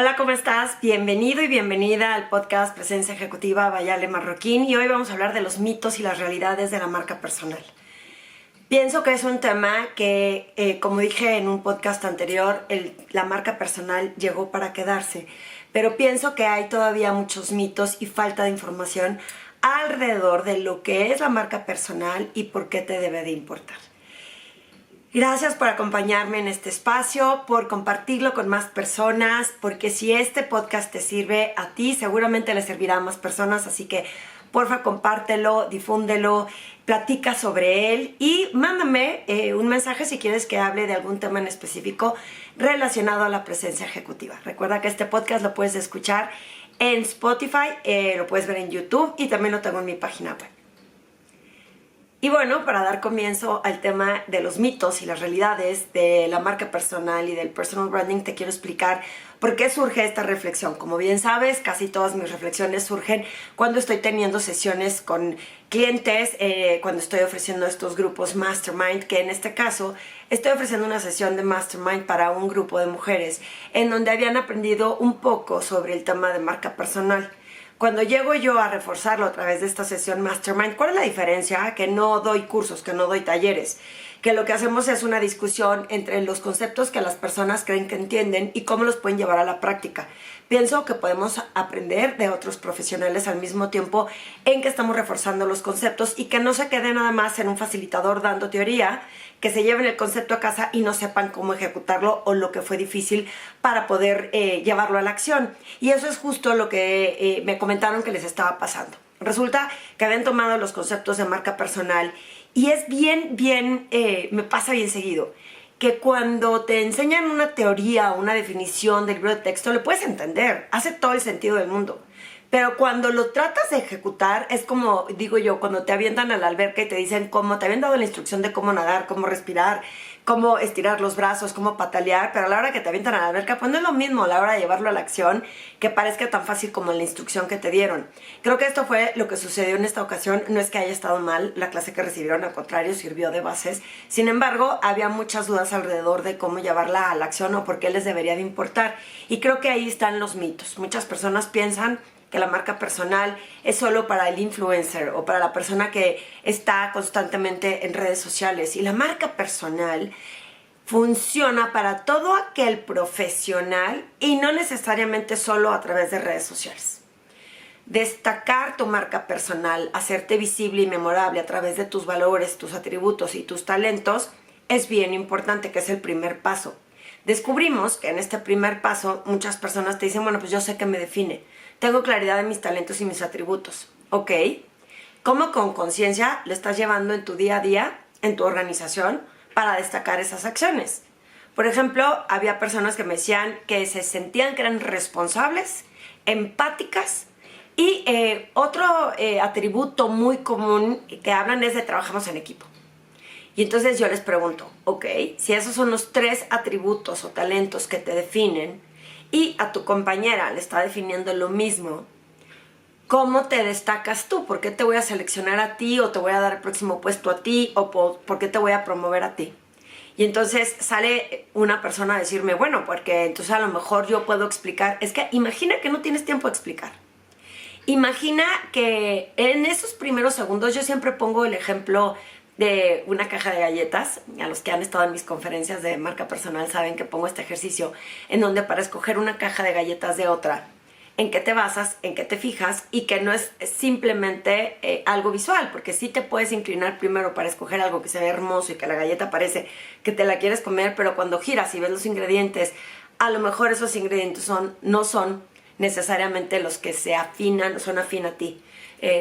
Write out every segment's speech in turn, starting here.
Hola, ¿cómo estás? Bienvenido y bienvenida al podcast Presencia Ejecutiva by Ale Marroquín, y hoy vamos a hablar de los mitos y las realidades de la marca personal. Pienso que es un tema que, como dije en un podcast anterior, la marca personal llegó para quedarse, pero pienso que hay todavía muchos mitos y falta de información alrededor de lo que es la marca personal y por qué te debe de importar. Gracias por acompañarme en este espacio, por compartirlo con más personas, porque si este podcast te sirve a ti, seguramente le servirá a más personas, así que porfa compártelo, difúndelo, platica sobre él y mándame un mensaje si quieres que hable de algún tema en específico relacionado a la presencia ejecutiva. Recuerda que este podcast lo puedes escuchar en Spotify, lo puedes ver en YouTube y también lo tengo en mi página web. Y bueno, para dar comienzo al tema de los mitos y las realidades de la marca personal y del personal branding, te quiero explicar por qué surge esta reflexión. Como bien sabes, casi todas mis reflexiones surgen cuando estoy teniendo sesiones con clientes, cuando estoy ofreciendo estos grupos Mastermind, que en este caso estoy ofreciendo una sesión de Mastermind para un grupo de mujeres en donde habían aprendido un poco sobre el tema de marca personal. Cuando llego yo a reforzarlo a través de esta sesión Mastermind, ¿cuál es la diferencia? Que no doy cursos, que no doy talleres, que lo que hacemos es una discusión entre los conceptos que las personas creen que entienden y cómo los pueden llevar a la práctica. Pienso que podemos aprender de otros profesionales al mismo tiempo en que estamos reforzando los conceptos y que no se quede nada más en un facilitador dando teoría, que se lleven el concepto a casa y no sepan cómo ejecutarlo o lo que fue difícil para poder llevarlo a la acción. Y eso es justo lo que me comentaron que les estaba pasando. Resulta que habían tomado los conceptos de marca personal y es me pasa bien seguido, que cuando te enseñan una teoría o una definición del libro de texto, lo puedes entender, hace todo el sentido del mundo. Pero cuando lo tratas de ejecutar, es como, digo yo, cuando te avientan a la alberca y te dicen cómo, te habían dado la instrucción de cómo nadar, cómo respirar, cómo estirar los brazos, cómo patalear, pero a la hora que te avientan a la alberca, pues no es lo mismo a la hora de llevarlo a la acción, que parezca tan fácil como la instrucción que te dieron. Creo que esto fue lo que sucedió en esta ocasión. No es que haya estado mal la clase que recibieron, al contrario, sirvió de bases. Sin embargo, había muchas dudas alrededor de cómo llevarla a la acción o por qué les debería de importar. Y creo que ahí están los mitos. Muchas personas piensan que la marca personal es solo para el influencer o para la persona que está constantemente en redes sociales. Y la marca personal funciona para todo aquel profesional y no necesariamente solo a través de redes sociales. Destacar tu marca personal, hacerte visible y memorable a través de tus valores, tus atributos y tus talentos es bien importante, que es el primer paso. Descubrimos que en este primer paso muchas personas te dicen, bueno, pues yo sé qué me define. Tengo claridad de mis talentos y mis atributos. Ok. ¿Cómo con conciencia lo estás llevando en tu día a día, en tu organización, para destacar esas acciones? Por ejemplo, había personas que me decían que se sentían que eran responsables, empáticas y otro atributo muy común que hablan es de trabajamos en equipo. Y entonces yo les pregunto, ok, si esos son los 3 atributos o talentos que te definen, y a tu compañera le está definiendo lo mismo, ¿cómo te destacas tú? ¿Por qué te voy a seleccionar a ti o te voy a dar el próximo puesto a ti o por qué te voy a promover a ti? Y entonces sale una persona a decirme, bueno, porque entonces a lo mejor yo puedo explicar. Es que imagina que no tienes tiempo de explicar. Imagina que en esos primeros segundos, yo siempre pongo el ejemplo de una caja de galletas. A los que han estado en mis conferencias de marca personal saben que pongo este ejercicio en donde para escoger una caja de galletas de otra, en qué te basas, en qué te fijas y que no es simplemente algo visual, porque sí te puedes inclinar primero para escoger algo que se ve hermoso y que la galleta parece que te la quieres comer, pero cuando giras y ves los ingredientes, a lo mejor esos ingredientes no son necesariamente los que son afín a ti.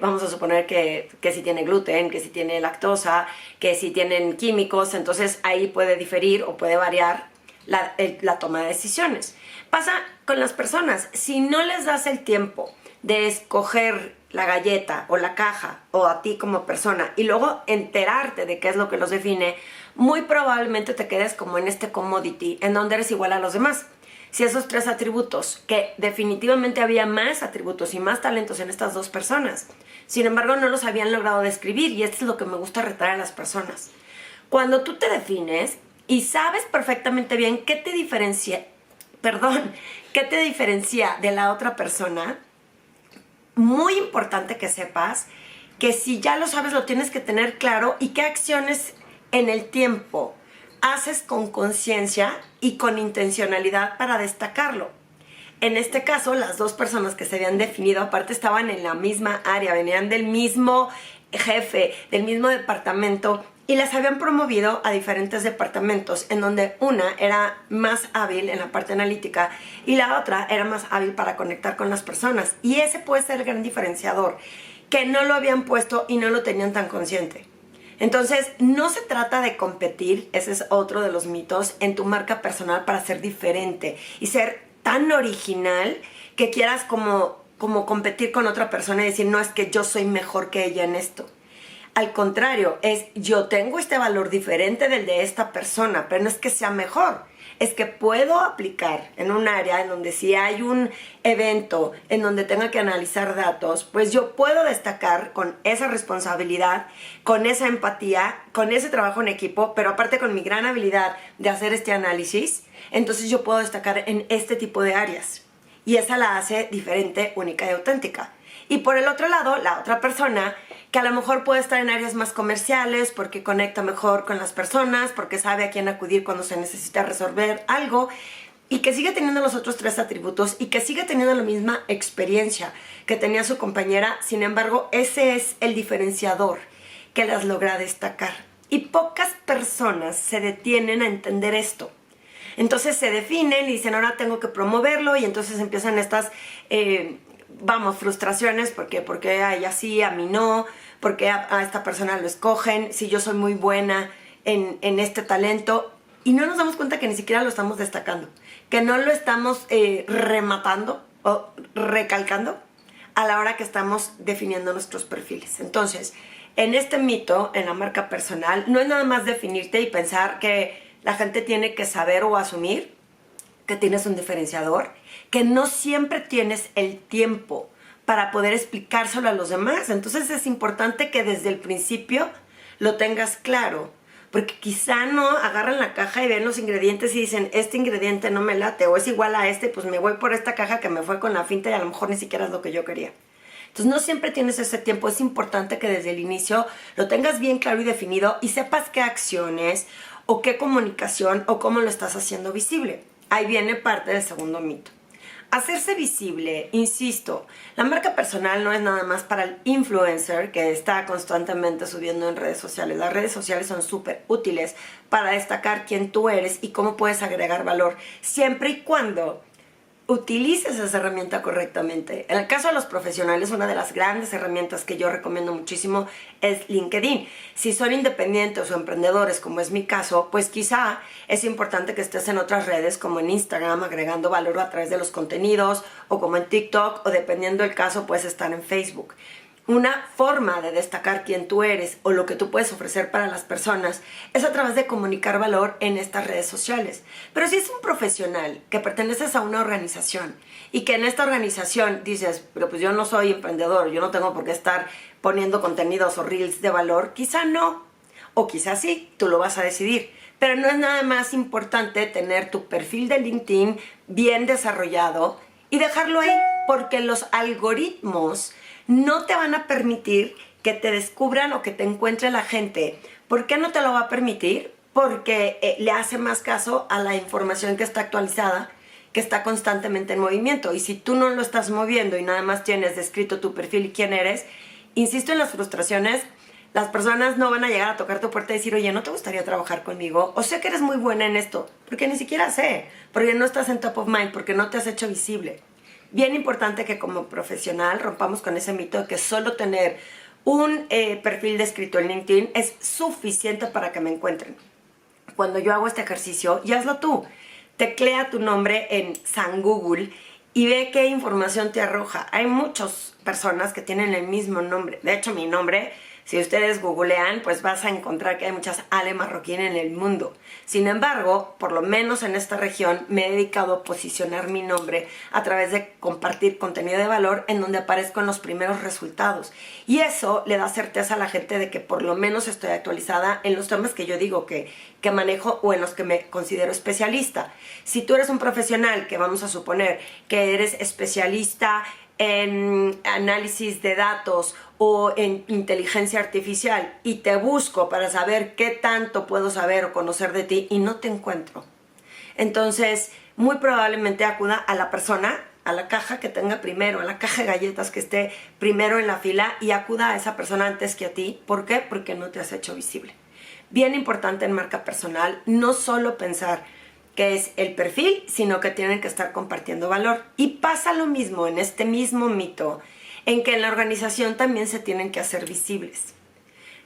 Vamos a suponer que si tiene gluten, que si tiene lactosa, que si tienen químicos, entonces ahí puede diferir o puede variar la toma de decisiones. Pasa con las personas, si no les das el tiempo de escoger la galleta o la caja o a ti como persona y luego enterarte de qué es lo que los define, muy probablemente te quedes como en este commodity en donde eres igual a los demás. Si esos 3 atributos, que definitivamente había más atributos y más talentos en estas 2 personas, sin embargo no los habían logrado describir, y esto es lo que me gusta retar a las personas. Cuando tú te defines y sabes perfectamente bien qué te diferencia perdón, ¿qué te diferencia de la otra persona? Muy importante que sepas que si ya lo sabes, lo tienes que tener claro y qué acciones en el tiempo haces con conciencia y con intencionalidad para destacarlo. En este caso, las dos personas que se habían definido, aparte estaban en la misma área, venían del mismo jefe, del mismo departamento, y las habían promovido a diferentes departamentos, en donde una era más hábil en la parte analítica y la otra era más hábil para conectar con las personas. Y ese puede ser el gran diferenciador, que no lo habían puesto y no lo tenían tan consciente. Entonces, no se trata de competir, ese es otro de los mitos, en tu marca personal para ser diferente y ser tan original que quieras como competir con otra persona y decir, no, es que yo soy mejor que ella en esto. Al contrario, es yo tengo este valor diferente del de esta persona, pero no es que sea mejor, es que puedo aplicar en un área en donde si hay un evento en donde tenga que analizar datos, pues yo puedo destacar con esa responsabilidad, con esa empatía, con ese trabajo en equipo, pero aparte con mi gran habilidad de hacer este análisis, entonces yo puedo destacar en este tipo de áreas. Y esa la hace diferente, única y auténtica. Y por el otro lado, la otra persona que a lo mejor puede estar en áreas más comerciales porque conecta mejor con las personas, porque sabe a quién acudir cuando se necesita resolver algo, y que sigue teniendo los otros tres atributos y que sigue teniendo la misma experiencia que tenía su compañera. Sin embargo, ese es el diferenciador que las logra destacar. Y pocas personas se detienen a entender esto. Entonces se definen y dicen, ahora tengo que promoverlo, y entonces empiezan estas frustraciones, porque a ella sí, a mí no, porque a esta persona lo escogen, si yo soy muy buena en este talento, y no nos damos cuenta que ni siquiera lo estamos destacando, que no lo estamos rematando o recalcando a la hora que estamos definiendo nuestros perfiles. Entonces, en este mito, en la marca personal, no es nada más definirte y pensar que la gente tiene que saber o asumir que tienes un diferenciador, que no siempre tienes el tiempo para poder explicárselo a los demás. Entonces es importante que desde el principio lo tengas claro, porque quizá no agarran la caja y ven los ingredientes y dicen, este ingrediente no me late, o es igual a este, pues me voy por esta caja que me fue con la finta y a lo mejor ni siquiera es lo que yo quería. Entonces no siempre tienes ese tiempo, es importante que desde el inicio lo tengas bien claro y definido y sepas qué acciones o qué comunicación o cómo lo estás haciendo visible. Ahí viene parte del segundo mito. Hacerse visible, insisto, la marca personal no es nada más para el influencer que está constantemente subiendo en redes sociales. Las redes sociales son súper útiles para destacar quién tú eres y cómo puedes agregar valor, siempre y cuando utilices esa herramienta correctamente. En el caso de los profesionales, una de las grandes herramientas que yo recomiendo muchísimo es LinkedIn. Si son independientes o emprendedores, como es mi caso, pues quizá es importante que estés en otras redes, como en Instagram, agregando valor a través de los contenidos, o como en TikTok, o dependiendo del caso, puedes estar en Facebook. Una forma de destacar quién tú eres o lo que tú puedes ofrecer para las personas es a través de comunicar valor en estas redes sociales. Pero si es un profesional que perteneces a una organización y que en esta organización dices, pero pues yo no soy emprendedor, yo no tengo por qué estar poniendo contenidos o reels de valor, quizá no, o quizá sí, tú lo vas a decidir. Pero no es nada más importante tener tu perfil de LinkedIn bien desarrollado y dejarlo ahí, porque los algoritmos no te van a permitir que te descubran o que te encuentre la gente. ¿Por qué no te lo va a permitir? Porque le hace más caso a la información que está actualizada, que está constantemente en movimiento. Y si tú no lo estás moviendo y nada más tienes descrito tu perfil y quién eres, insisto en las frustraciones, las personas no van a llegar a tocar tu puerta y decir, oye, ¿no te gustaría trabajar conmigo? O sé que eres muy buena en esto, porque ni siquiera sé, porque no estás en top of mind, porque no te has hecho visible. Bien importante que como profesional rompamos con ese mito de que solo tener un perfil descrito en LinkedIn es suficiente para que me encuentren. Cuando yo hago este ejercicio, y hazlo tú, teclea tu nombre en San Google y ve qué información te arroja. Hay muchos personas que tienen el mismo nombre. De hecho, mi nombre, si ustedes googlean, pues vas a encontrar que hay muchas Ale Marroquín en el mundo. Sin embargo, por lo menos en esta región, me he dedicado a posicionar mi nombre a través de compartir contenido de valor en donde aparezco en los primeros resultados. Y eso le da certeza a la gente de que por lo menos estoy actualizada en los temas que yo digo que manejo o en los que me considero especialista. Si tú eres un profesional, que vamos a suponer que eres especialista en análisis de datos o en inteligencia artificial y te busco para saber qué tanto puedo saber o conocer de ti y no te encuentro, entonces muy probablemente acuda a la persona, a la caja que tenga primero, a la caja de galletas que esté primero en la fila y acuda a esa persona antes que a ti. ¿Por qué? Porque no te has hecho visible. Bien importante en marca personal, no solo pensar que es el perfil, sino que tienen que estar compartiendo valor. Y pasa lo mismo en este mismo mito, en que en la organización también se tienen que hacer visibles.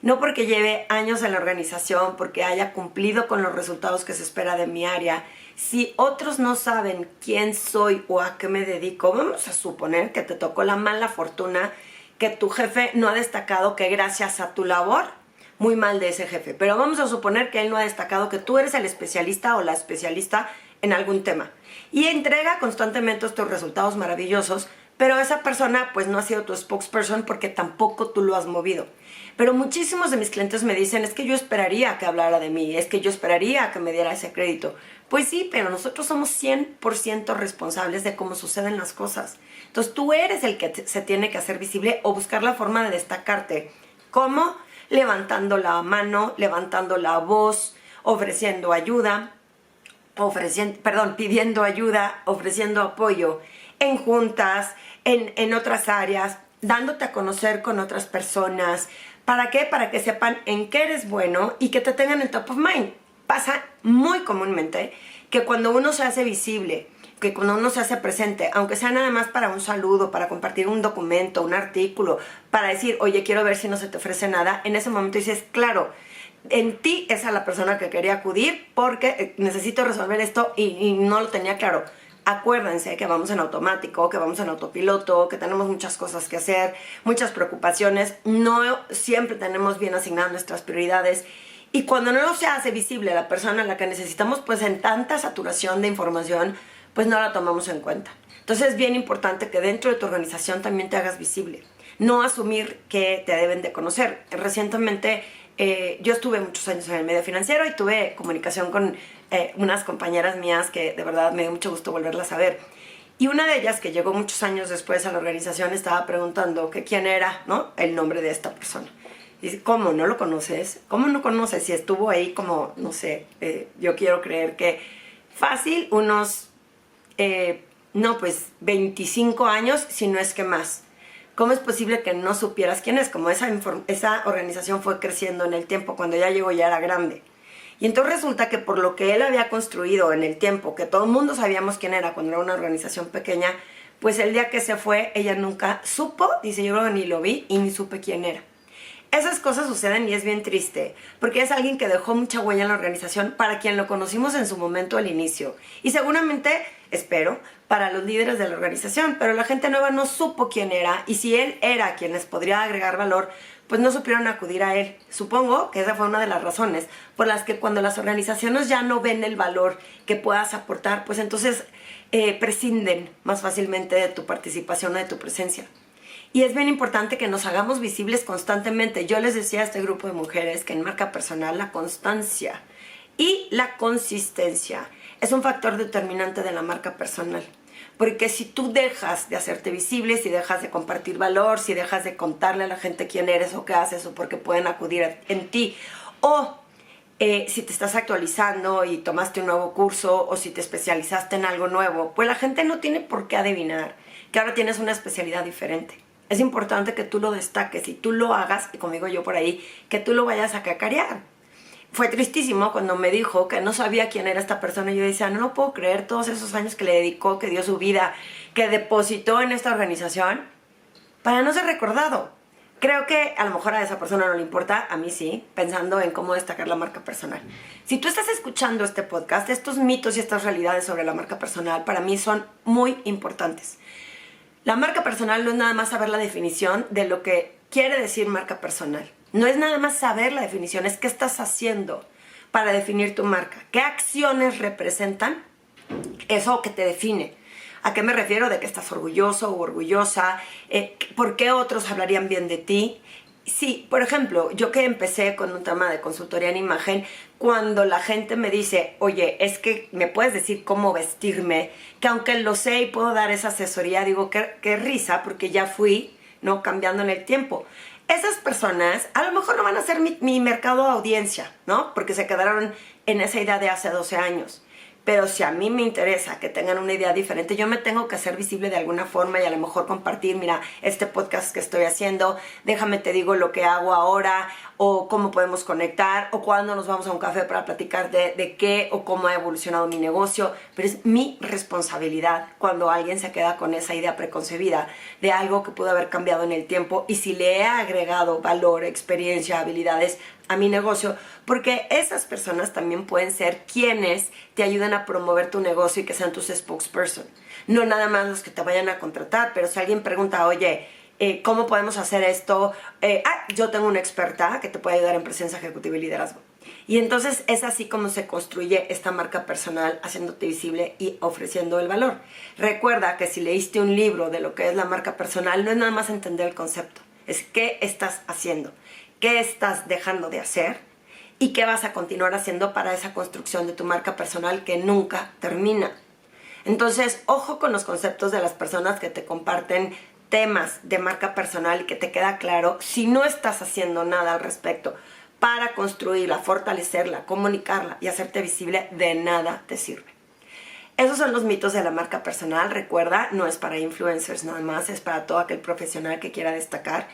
No porque lleve años en la organización, porque haya cumplido con los resultados que se espera de mi área. Si otros no saben quién soy o a qué me dedico, vamos a suponer que te tocó la mala fortuna, que tu jefe no ha destacado que gracias a tu labor, muy mal de ese jefe, pero vamos a suponer que él no ha destacado que tú eres el especialista o la especialista en algún tema y entrega constantemente estos resultados maravillosos, pero esa persona pues no ha sido tu spokesperson porque tampoco tú lo has movido. Pero muchísimos de mis clientes me dicen, es que yo esperaría que hablara de mí, es que yo esperaría que me diera ese crédito. Pues sí, pero nosotros somos 100% responsables de cómo suceden las cosas. Entonces tú eres el que se tiene que hacer visible o buscar la forma de destacarte. ¿Cómo? Levantando la mano, levantando la voz, ofreciendo ayuda, pidiendo ayuda, ofreciendo apoyo en juntas, en otras áreas, dándote a conocer con otras personas. ¿Para qué? Para que sepan en qué eres bueno y que te tengan en top of mind. Pasa muy comúnmente que cuando uno se hace visible, que cuando uno se hace presente, aunque sea nada más para un saludo, para compartir un documento, un artículo, para decir, oye, quiero ver si no se te ofrece nada, en ese momento dices, claro, en ti es a la persona que quería acudir porque necesito resolver esto y no lo tenía claro. Acuérdense que vamos en automático, que vamos en autopiloto, que tenemos muchas cosas que hacer, muchas preocupaciones, no siempre tenemos bien asignadas nuestras prioridades. Y cuando no se hace visible la persona a la que necesitamos, pues en tanta saturación de información, pues no la tomamos en cuenta. Entonces es bien importante que dentro de tu organización también te hagas visible. No asumir que te deben de conocer. Recientemente yo estuve muchos años en el medio financiero y tuve comunicación con unas compañeras mías que de verdad me dio mucho gusto volverlas a ver. Y una de ellas, que llegó muchos años después a la organización, estaba preguntando que quién era, ¿no?, el nombre de esta persona. Y dice, ¿cómo? ¿No lo conoces? ¿Cómo no conoces? Si estuvo ahí como, no sé, yo quiero creer que fácil unos... 25 años, si no es que más. ¿Cómo es posible que no supieras quién es? Como esa organización fue creciendo en el tiempo, cuando ya llegó ya era grande. Y entonces resulta que por lo que él había construido en el tiempo, que todo el mundo sabíamos quién era cuando era una organización pequeña, pues el día que se fue, ella nunca supo, dice, yo creo que ni lo vi y ni supe quién era. Esas cosas suceden y es bien triste, porque es alguien que dejó mucha huella en la organización para quien lo conocimos en su momento al inicio. Y seguramente, espero, para los líderes de la organización, pero la gente nueva no supo quién era y si él era quien les podría agregar valor, pues no supieron acudir a él. Supongo que esa fue una de las razones por las que cuando las organizaciones ya no ven el valor que puedas aportar, pues entonces prescinden más fácilmente de tu participación o de tu presencia. Y es bien importante que nos hagamos visibles constantemente. Yo les decía a este grupo de mujeres que en marca personal la constancia y la consistencia es un factor determinante de la marca personal. Porque si tú dejas de hacerte visible, si dejas de compartir valor, si dejas de contarle a la gente quién eres o qué haces o por qué pueden acudir en ti, o si te estás actualizando y tomaste un nuevo curso o si te especializaste en algo nuevo, pues la gente no tiene por qué adivinar que ahora tienes una especialidad diferente. Es importante que tú lo destaques y tú lo hagas, y como digo yo por ahí, que tú lo vayas a cacarear. Fue tristísimo cuando me dijo que no sabía quién era esta persona y yo decía, no puedo creer todos esos años que le dedicó, que dio su vida, que depositó en esta organización para no ser recordado. Creo que a lo mejor a esa persona no le importa, a mí sí, pensando en cómo destacar la marca personal. Si tú estás escuchando este podcast, estos mitos y estas realidades sobre la marca personal para mí son muy importantes. La marca personal no es nada más saber la definición de lo que quiere decir marca personal. No es nada más saber la definición, es qué estás haciendo para definir tu marca. ¿Qué acciones representan eso que te define? ¿A qué me refiero? De que estás orgulloso o orgullosa. ¿Por qué otros hablarían bien de ti? Sí, por ejemplo, yo que empecé con un tema de consultoría en imagen, cuando la gente me dice, oye, es que me puedes decir cómo vestirme, que aunque lo sé y puedo dar esa asesoría, digo, qué risa, porque ya fui, ¿no? Cambiando en el tiempo. Esas personas a lo mejor no van a ser mi mercado de audiencia, ¿no? Porque se quedaron en esa idea de hace 12 años. Pero si a mí me interesa que tengan una idea diferente, yo me tengo que hacer visible de alguna forma y a lo mejor compartir, mira, este podcast que estoy haciendo, déjame te digo lo que hago ahora, o cómo podemos conectar, o cuándo nos vamos a un café para platicar de qué o cómo ha evolucionado mi negocio. Pero es mi responsabilidad cuando alguien se queda con esa idea preconcebida de algo que pudo haber cambiado en el tiempo, y si le he agregado valor, experiencia, habilidades a mi negocio, porque esas personas también pueden ser quienes te ayuden a promover tu negocio y que sean tus spokesperson. No nada más los que te vayan a contratar, pero si alguien pregunta, oye, ¿cómo podemos hacer esto? Yo tengo una experta que te puede ayudar en presencia ejecutiva y liderazgo. Y entonces es así como se construye esta marca personal, haciéndote visible y ofreciendo el valor. Recuerda que si leíste un libro de lo que es la marca personal, no es nada más entender el concepto, es qué estás haciendo, qué estás dejando de hacer y qué vas a continuar haciendo para esa construcción de tu marca personal que nunca termina. Entonces, ojo con los conceptos de las personas que te comparten temas de marca personal y que te queda claro, si no estás haciendo nada al respecto para construirla, fortalecerla, comunicarla y hacerte visible, de nada te sirve. Esos son los mitos de la marca personal. Recuerda, no es para influencers nada más, es para todo aquel profesional que quiera destacar.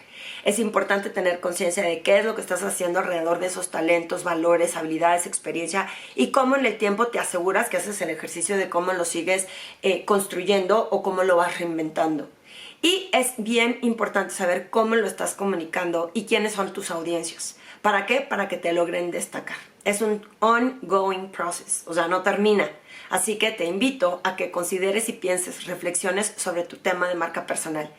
Es importante tener conciencia de qué es lo que estás haciendo alrededor de esos talentos, valores, habilidades, experiencia, y cómo en el tiempo te aseguras que haces el ejercicio de cómo lo sigues construyendo o cómo lo vas reinventando. Y es bien importante saber cómo lo estás comunicando y quiénes son tus audiencias. ¿Para qué? Para que te logren destacar. Es un ongoing process, o sea, no termina. Así que te invito a que consideres y pienses, reflexiones sobre tu tema de marca personal.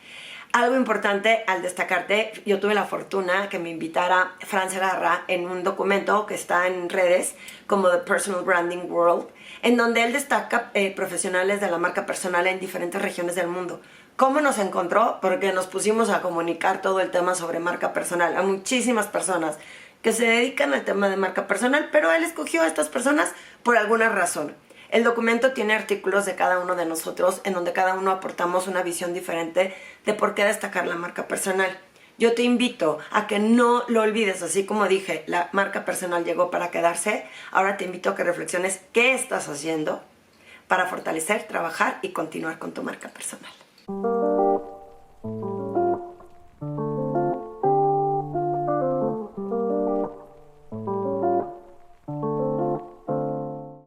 Algo importante al destacarte, yo tuve la fortuna que me invitara Fran Segarra en un documento que está en redes como The Personal Branding World, en donde él destaca profesionales de la marca personal en diferentes regiones del mundo. ¿Cómo nos encontró? Porque nos pusimos a comunicar todo el tema sobre marca personal a muchísimas personas que se dedican al tema de marca personal, pero él escogió a estas personas por alguna razón. El documento tiene artículos de cada uno de nosotros en donde cada uno aportamos una visión diferente de por qué destacar la marca personal. Yo te invito a que no lo olvides, así como dije, la marca personal llegó para quedarse. Ahora te invito a que reflexiones qué estás haciendo para fortalecer, trabajar y continuar con tu marca personal.